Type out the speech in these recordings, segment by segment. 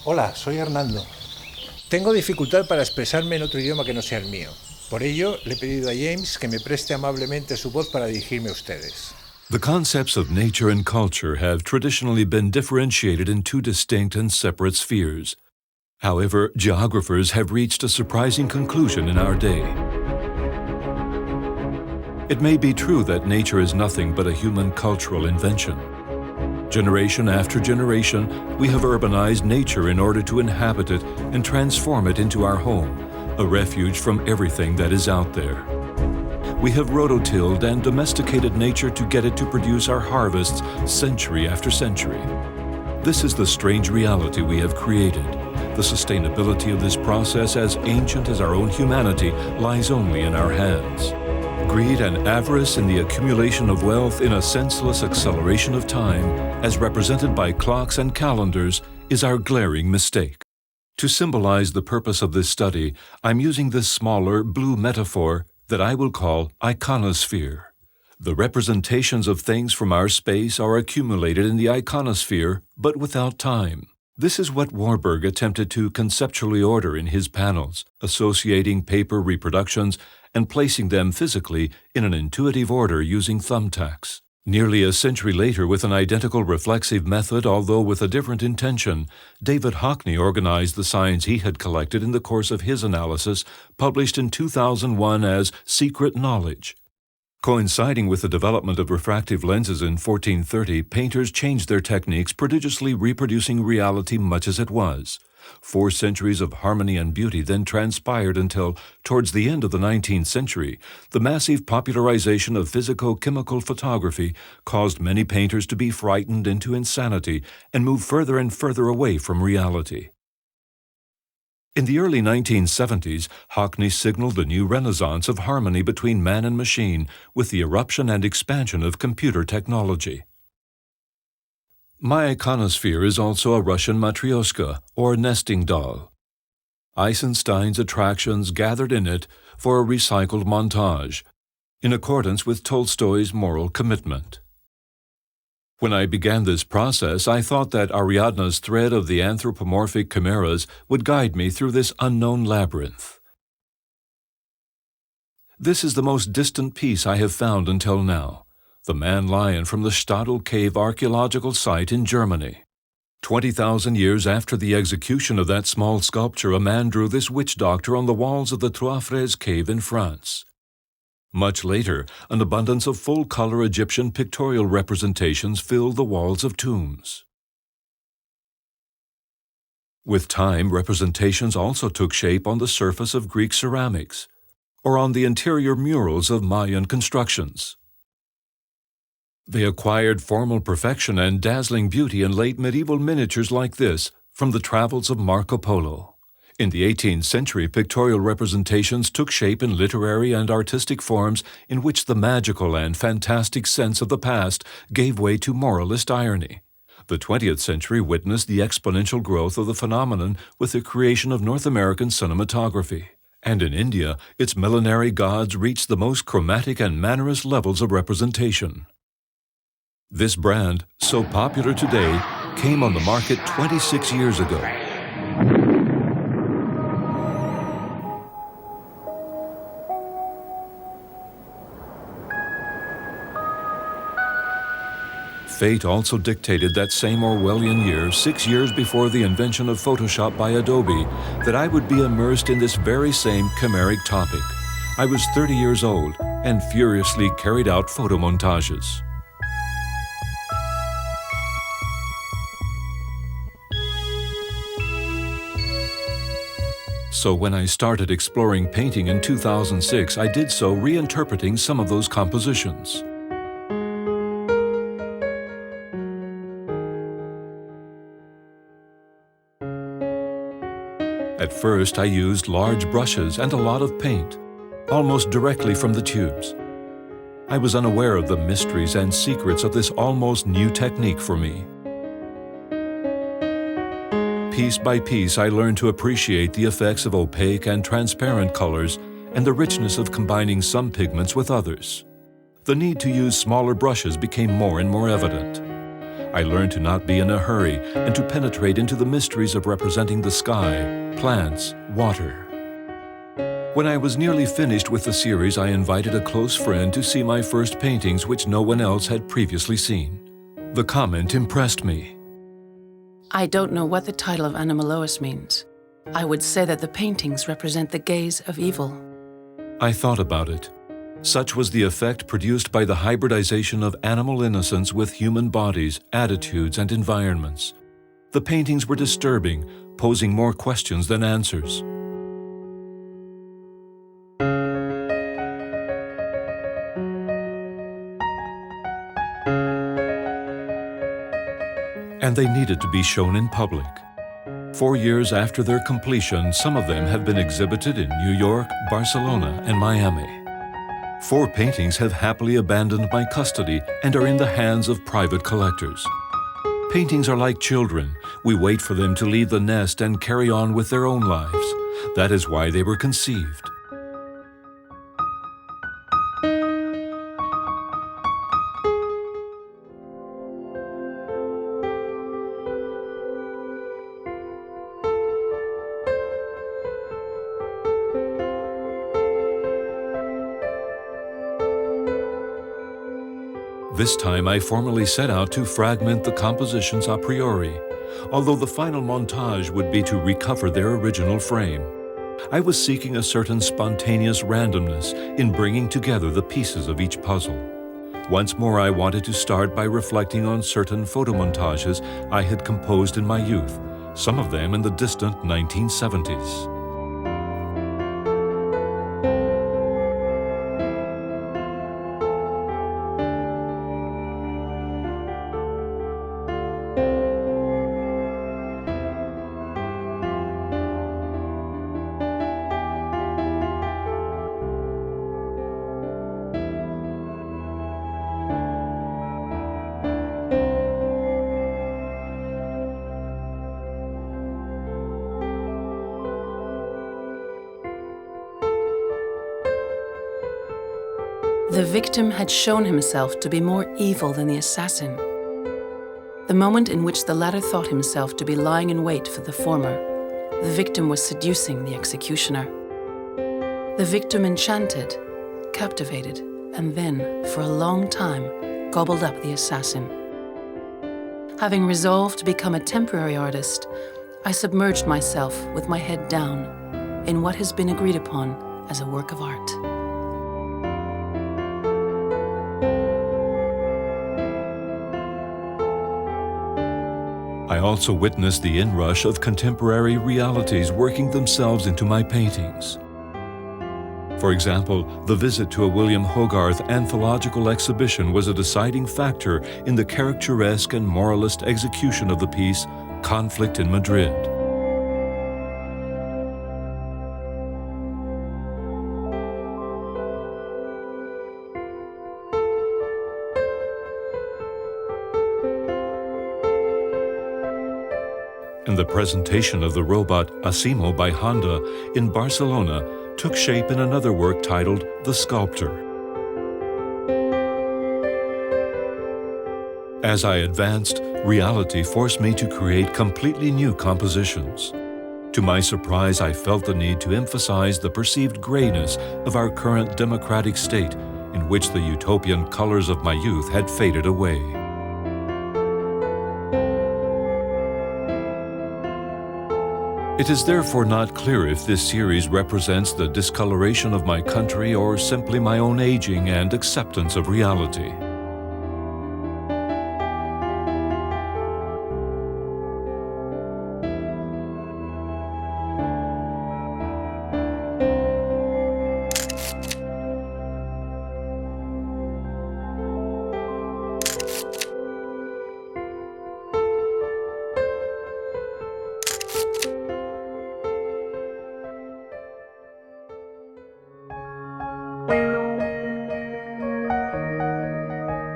Hola, soy Hernando. Tengo dificultad para expresarme en otro idioma que no sea el mío. Por ello, le he pedido a James que me preste amablemente su voz para dirigirme a ustedes. The concepts of nature and culture have traditionally been differentiated in two distinct and separate spheres. However, geographers have reached a surprising conclusion in our day. It may be true that nature is nothing but a human cultural invention. Generation after generation, we have urbanized nature in order to inhabit it and transform it into our home, a refuge from everything that is out there. We have rototilled and domesticated nature to get it to produce our harvests century after century. This is the strange reality we have created. The sustainability of this process, as ancient as our own humanity, lies only in our hands. Greed and avarice in the accumulation of wealth in a senseless acceleration of time, as represented by clocks and calendars, is our glaring mistake. To symbolize the purpose of this study, I'm using this smaller blue metaphor that I will call iconosphere. The representations of things from our space are accumulated in the iconosphere, but without time. This is what Warburg attempted to conceptually order in his panels, associating paper reproductions and placing them physically in an intuitive order using thumbtacks. Nearly a century later, with an identical reflexive method, although with a different intention, David Hockney organized the signs he had collected in the course of his analysis, published in 2001 as Secret Knowledge. Coinciding with the development of refractive lenses in 1430, painters changed their techniques, prodigiously reproducing reality much as it was. 4 centuries of harmony and beauty then transpired until, towards the end of the 19th century, the massive popularization of physico-chemical photography caused many painters to be frightened into insanity and move further and further away from reality. In the early 1970s, Hockney signaled a new renaissance of harmony between man and machine with the eruption and expansion of computer technology. My iconosphere is also a Russian matryoshka, or nesting doll. Eisenstein's attractions gathered in it for a recycled montage, in accordance with Tolstoy's moral commitment. When I began this process, I thought that Ariadne's thread of the anthropomorphic chimeras would guide me through this unknown labyrinth. This is the most distant piece I have found until now. The man-lion from the Stadel Cave archaeological site in Germany. 20,000 years after the execution of that small sculpture, a man drew this witch doctor on the walls of the Trois Frères cave in France. Much later, an abundance of full-color Egyptian pictorial representations filled the walls of tombs. With time, representations also took shape on the surface of Greek ceramics, or on the interior murals of Mayan constructions. They acquired formal perfection and dazzling beauty in late medieval miniatures like this from the travels of Marco Polo. In the 18th century, pictorial representations took shape in literary and artistic forms in which the magical and fantastic sense of the past gave way to moralist irony. The 20th century witnessed the exponential growth of the phenomenon with the creation of North American cinematography. And in India, its millenary gods reached the most chromatic and mannerist levels of representation. This brand, so popular today, came on the market 26 years ago. Fate also dictated that same Orwellian year, 6 years before the invention of Photoshop by Adobe, that I would be immersed in this very same chimeric topic. I was 30 years old and furiously carried out photomontages. So when I started exploring painting in 2006, I did so reinterpreting some of those compositions. At first, I used large brushes and a lot of paint, almost directly from the tubes. I was unaware of the mysteries and secrets of this almost new technique for me. piece by piece, I learned to appreciate the effects of opaque and transparent colors and the richness of combining some pigments with others. The need to use smaller brushes became more and more evident. I learned to not be in a hurry and to penetrate into the mysteries of representing the sky, plants, water. When I was nearly finished with the series, I invited a close friend to see my first paintings which no one else had previously seen. The comment impressed me. I don't know what the title of Animalois means. I would say that the paintings represent the gaze of evil. I thought about it. Such was the effect produced by the hybridization of animal innocence with human bodies, attitudes, and environments. The paintings were disturbing, posing more questions than answers. And they needed to be shown in public. 4 years after their completion, some of them have been exhibited in New York, Barcelona, and Miami. 4 paintings have happily abandoned my custody and are in the hands of private collectors. Paintings are like children. We wait for them to leave the nest and carry on with their own lives. That is why they were conceived. This time I formally set out to fragment the compositions a priori, although the final montage would be to recover their original frame. I was seeking a certain spontaneous randomness in bringing together the pieces of each puzzle. Once more, I wanted to start by reflecting on certain photomontages I had composed in my youth, some of them in the distant 1970s. The victim had shown himself to be more evil than the assassin. The moment in which the latter thought himself to be lying in wait for the former, the victim was seducing the executioner. The victim enchanted, captivated, and then, for a long time, gobbled up the assassin. Having resolved to become a temporary artist, I submerged myself with my head down in what has been agreed upon as a work of art. I also witnessed the inrush of contemporary realities working themselves into my paintings. For example, the visit to a William Hogarth anthological exhibition was a deciding factor in the caricaturesque and moralist execution of the piece, Conflict in Madrid. And the presentation of the robot Asimo by Honda in Barcelona took shape in another work titled The Sculptor. As I advanced, reality forced me to create completely new compositions. To my surprise, I felt the need to emphasize the perceived grayness of our current democratic state, in which the utopian colors of my youth had faded away. It is therefore not clear if this series represents the discoloration of my country or simply my own aging and acceptance of reality.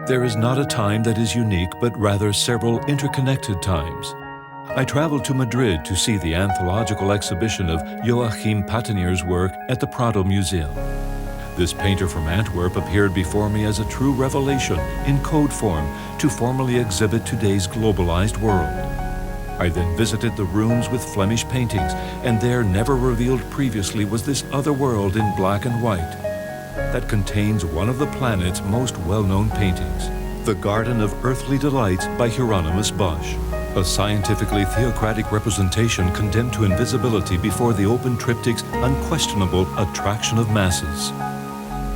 There is not a time that is unique, but rather several interconnected times. I traveled to Madrid to see the anthological exhibition of Joachim Patinier's work at the Prado Museum. This painter from Antwerp appeared before me as a true revelation in code form to formally exhibit today's globalized world. I then visited the rooms with Flemish paintings, and there, never revealed previously, was this other world in black and white that contains one of the planet's most well-known paintings, The Garden of Earthly Delights by Hieronymus Bosch, a scientifically theocratic representation condemned to invisibility before the open triptych's unquestionable attraction of masses.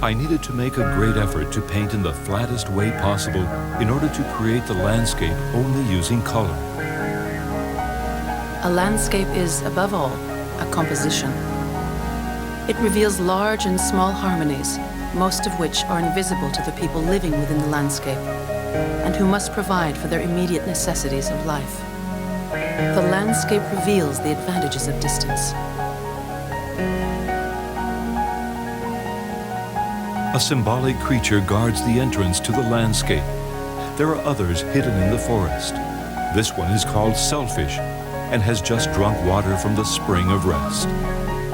I needed to make a great effort to paint in the flattest way possible in order to create the landscape only using color. A landscape is, above all, a composition. It reveals large and small harmonies, most of which are invisible to the people living within the landscape, and who must provide for their immediate necessities of life. The landscape reveals the advantages of distance. A symbolic creature guards the entrance to the landscape. There are others hidden in the forest. This one is called Selfish and has just drunk water from the spring of rest.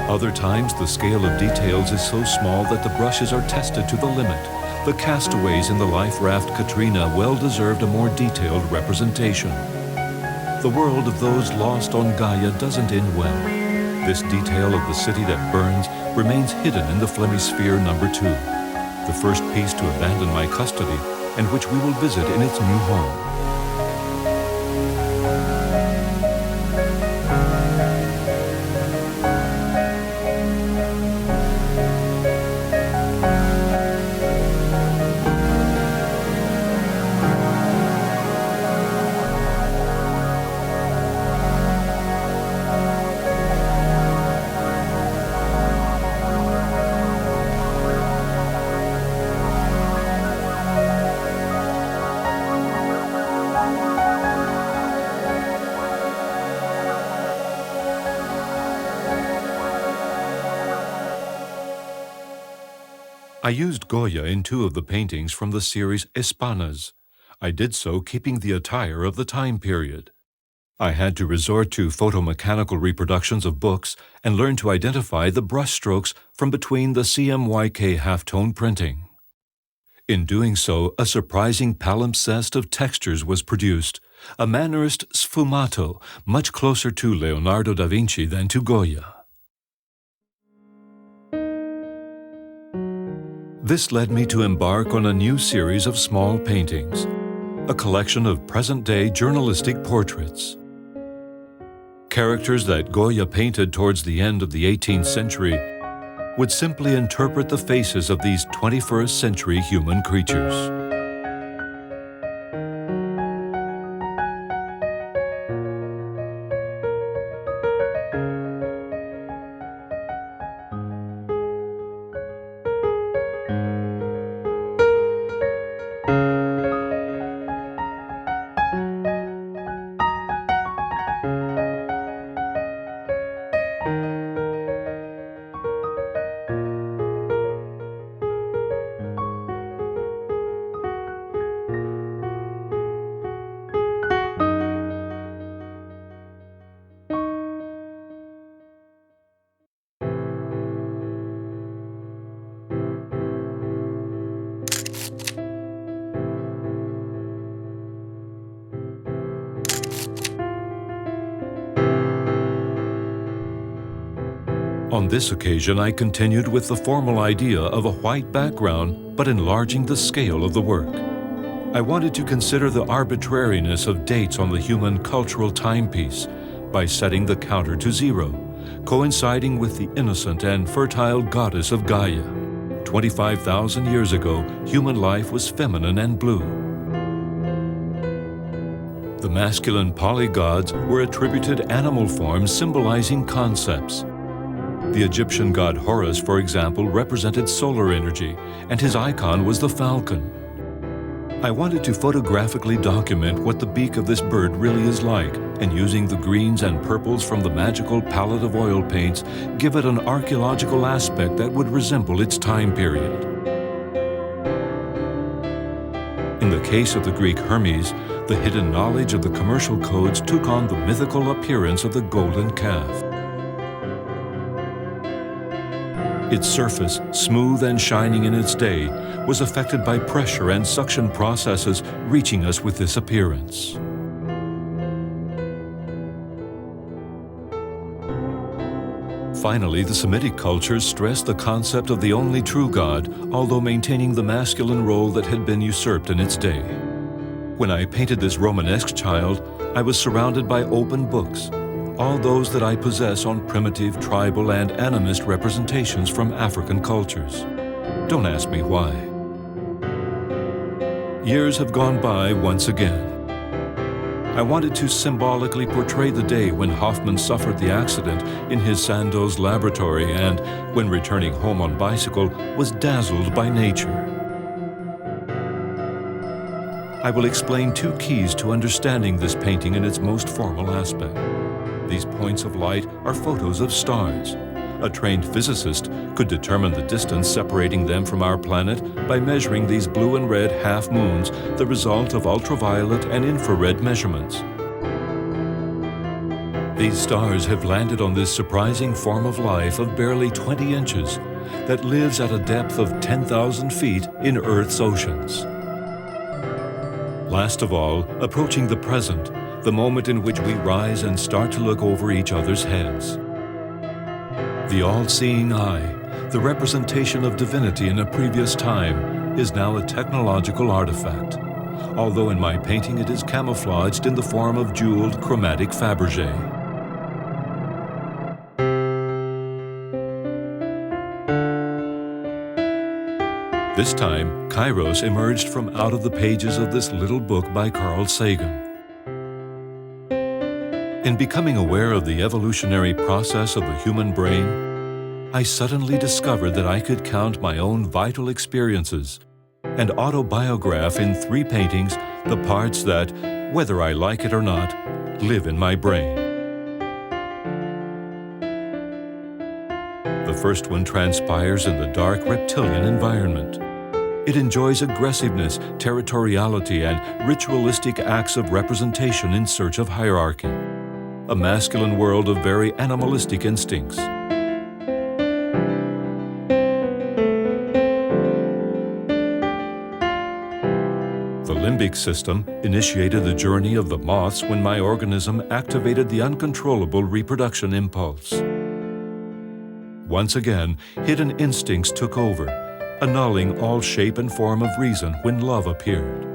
Other times, the scale of details is so small that the brushes are tested to the limit. The castaways in the life raft Katrina well deserved a more detailed representation. The world of those lost on Gaia doesn't end well. This detail of the city that burns remains hidden in the Flemish Sphere number 2, the first piece to abandon my custody and which we will visit in its new home. I used Goya in 2 of the paintings from the series Espanas. I did so keeping the attire of the time period. I had to resort to photomechanical reproductions of books and learn to identify the brushstrokes from between the CMYK halftone printing. In doing so, a surprising palimpsest of textures was produced, a mannerist sfumato much closer to Leonardo da Vinci than to Goya. This led me to embark on a new series of small paintings, a collection of present-day journalistic portraits. Characters that Goya painted towards the end of the 18th century would simply interpret the faces of these 21st century human creatures. On this occasion, I continued with the formal idea of a white background, but enlarging the scale of the work. I wanted to consider the arbitrariness of dates on the human cultural timepiece by setting the counter to 0, coinciding with the innocent and fertile goddess of Gaia. 25,000 years ago, human life was feminine and blue. The masculine polygods were attributed animal forms symbolizing concepts. The Egyptian god Horus, for example, represented solar energy, and his icon was the falcon. I wanted to photographically document what the beak of this bird really is like, and using the greens and purples from the magical palette of oil paints, give it an archaeological aspect that would resemble its time period. In the case of the Greek Hermes, the hidden knowledge of the commercial codes took on the mythical appearance of the golden calf. Its surface, smooth and shining in its day, was affected by pressure and suction processes, reaching us with this appearance. Finally, the Semitic cultures stressed the concept of the only true God, although maintaining the masculine role that had been usurped in its day. When I painted this Romanesque child, I was surrounded by open books, all those that I possess on primitive, tribal, and animist representations from African cultures. Don't ask me why. Years have gone by once again. I wanted to symbolically portray the day when Hoffman suffered the accident in his Sandoz laboratory and, when returning home on bicycle, was dazzled by nature. I will explain two keys to understanding this painting in its most formal aspect. These points of light are photos of stars. A trained physicist could determine the distance separating them from our planet by measuring these blue and red half-moons, the result of ultraviolet and infrared measurements. These stars have landed on this surprising form of life of barely 20 inches that lives at a depth of 10,000 feet in Earth's oceans. Last of all, approaching the present, the moment in which we rise and start to look over each other's heads. The all-seeing eye, the representation of divinity in a previous time, is now a technological artifact, although in my painting it is camouflaged in the form of jeweled chromatic Fabergé. This time, Kairos emerged from out of the pages of this little book by Carl Sagan. In becoming aware of the evolutionary process of the human brain, I suddenly discovered that I could count my own vital experiences and autobiograph in 3 paintings the parts that, whether I like it or not, live in my brain. The first one transpires in the dark reptilian environment. It enjoys aggressiveness, territoriality, and ritualistic acts of representation in search of hierarchy. A masculine world of very animalistic instincts. The limbic system initiated the journey of the moths when my organism activated the uncontrollable reproduction impulse. Once again, hidden instincts took over, annulling all shape and form of reason when love appeared.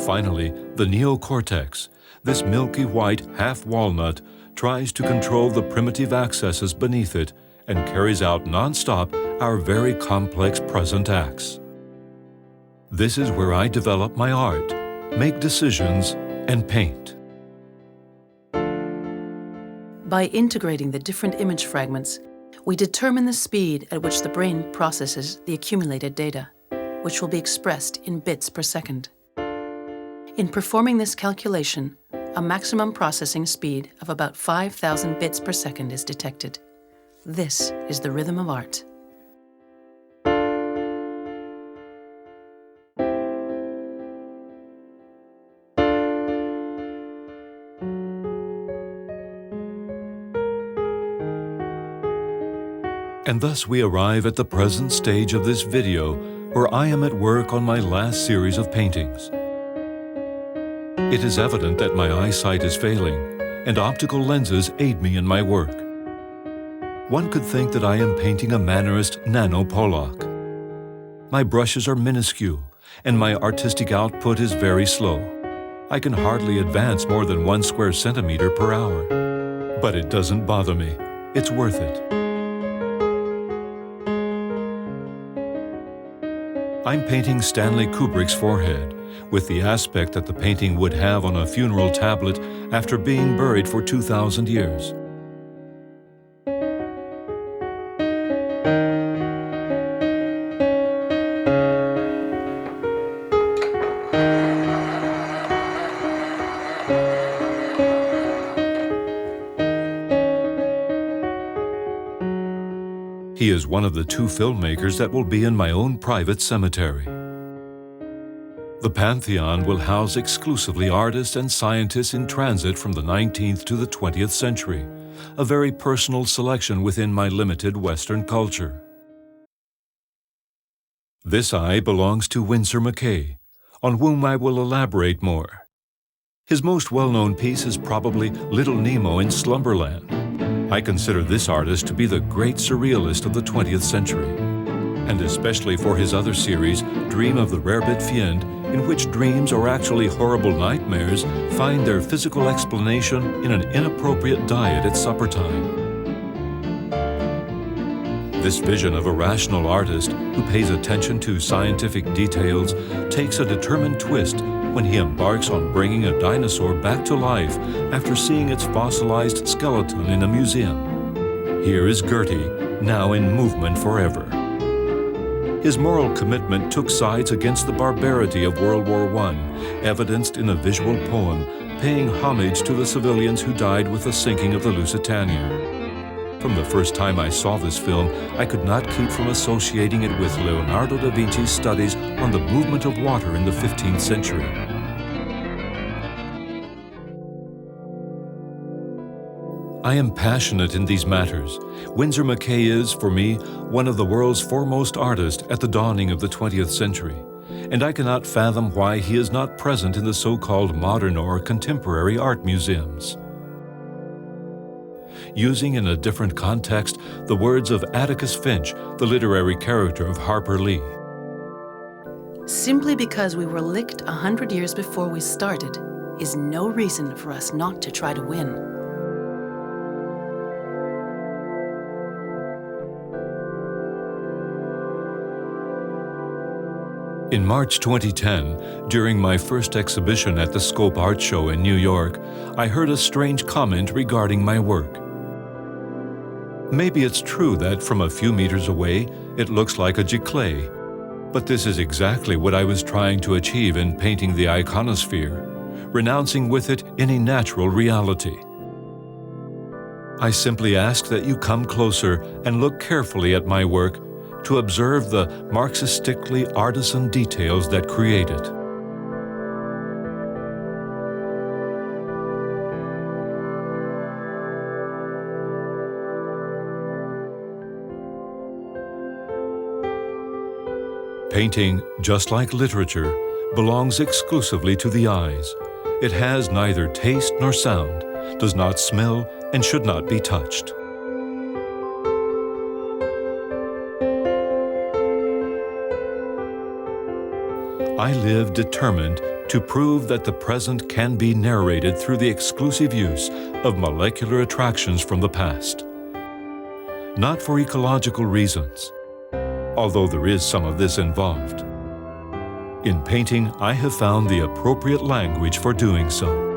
Finally, the neocortex, this milky white half-walnut, tries to control the primitive accesses beneath it and carries out non-stop our very complex present acts. This is where I develop my art, make decisions, and paint. By integrating the different image fragments, we determine the speed at which the brain processes the accumulated data, which will be expressed in bits per second. In performing this calculation, a maximum processing speed of about 5,000 bits per second is detected. This is the rhythm of art. And thus we arrive at the present stage of this video, where I am at work on my last series of paintings. It is evident that my eyesight is failing, and optical lenses aid me in my work. One could think that I am painting a Mannerist nano-Pollock. My brushes are minuscule, and my artistic output is very slow. I can hardly advance more than 1 square centimeter per hour. But it doesn't bother me. It's worth it. I'm painting Stanley Kubrick's forehead, with the aspect that the painting would have on a funeral tablet after being buried for 2,000 years. He is one of the 2 filmmakers that will be in my own private cemetery. The Pantheon will house exclusively artists and scientists in transit from the 19th to the 20th century, a very personal selection within my limited Western culture. This eye belongs to Winsor McCay, on whom I will elaborate more. His most well-known piece is probably Little Nemo in Slumberland. I consider this artist to be the great surrealist of the 20th century, and especially for his other series, Dream of the Rarebit Fiend, in which dreams or actually horrible nightmares find their physical explanation in an inappropriate diet at supper time. This vision of a rational artist who pays attention to scientific details takes a determined twist when he embarks on bringing a dinosaur back to life after seeing its fossilized skeleton in a museum. Here is Gertie, now in movement forever. His moral commitment took sides against the barbarity of World War I, evidenced in a visual poem paying homage to the civilians who died with the sinking of the Lusitania. From the first time I saw this film, I could not keep from associating it with Leonardo da Vinci's studies on the movement of water in the 15th century. I am passionate in these matters. Winsor McCay is, for me, one of the world's foremost artists at the dawning of the 20th century, and I cannot fathom why he is not present in the so-called modern or contemporary art museums. Using in a different context the words of Atticus Finch, the literary character of Harper Lee. Simply because we were licked 100 years before we started is no reason for us not to try to win. In March 2010, during my first exhibition at the Scope Art Show in New York, I heard a strange comment regarding my work. Maybe it's true that from a few meters away, it looks like a giclée, but this is exactly what I was trying to achieve in painting the iconosphere, renouncing with it any natural reality. I simply ask that you come closer and look carefully at my work to observe the Marxistically artisan details that create it. Painting, just like literature, belongs exclusively to the eyes. It has neither taste nor sound, does not smell, and should not be touched. I live determined to prove that the present can be narrated through the exclusive use of molecular attractions from the past. Not for ecological reasons, although there is some of this involved. In painting, I have found the appropriate language for doing so.